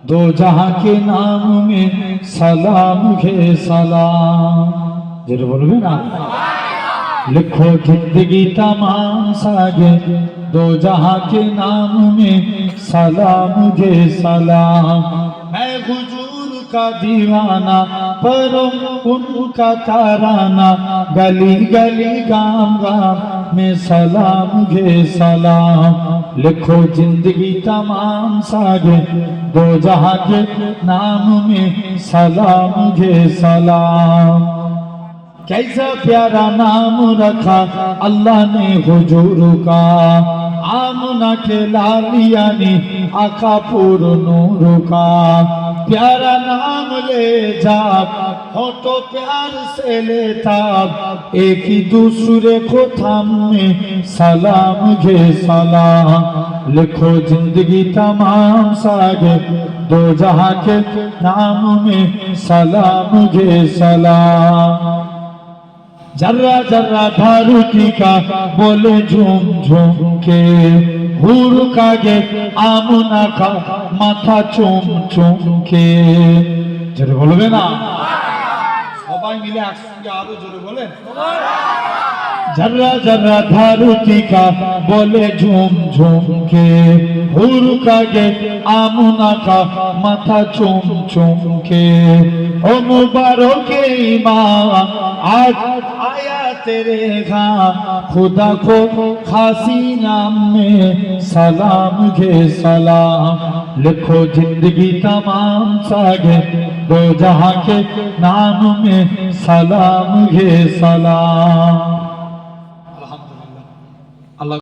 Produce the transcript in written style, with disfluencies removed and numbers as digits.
दो जहां के नाम में सलाम घे सलाम। जरूर बोलोगे ना। लिखो जिंदगी तमाम सागे दो जहां के नाम में सलाम घे सलाम। मैं हुजूर का दीवाना पढ़ूं उनका ताराना गली गली गांव गांव में सलाम घे सलाम। लिखो जिंदगी तमाम सागे दो जहां के नाम में सलाम घे सलाम। कैसा प्यारा नाम रखा अल्लाह ने हुजूर का, आमना के लालिया ने आका पूर नूर का। प्यारा नाम ले जा फोटो प्यार से लेता, एक ही दूसरे को थामे सलाम घे सलाम। लिखो जिंदगी तमाम सागे दो जहां के नाम में सलाम घे सलाम। जर्रा जर्रा धरती का बोले झूम झूम के, হুর কাগে আমনা কা মাথা চুম চুমকে। জোরে বলবে না সবাই মিলে একসঙ্গে আরো জোরে বলেন। जर्रा जर्रा धरती का बोले झूम झूम के, হুর কাগে আমনা का माथा चुम चुम के। ओ मुबारक इमाम आज आया तेरे घर, खुदा को खासी नाम में सलाम घे सलाम। लिखो जिंदगी तमाम सागे दो जहां के नाम में सलाम घे सलाम।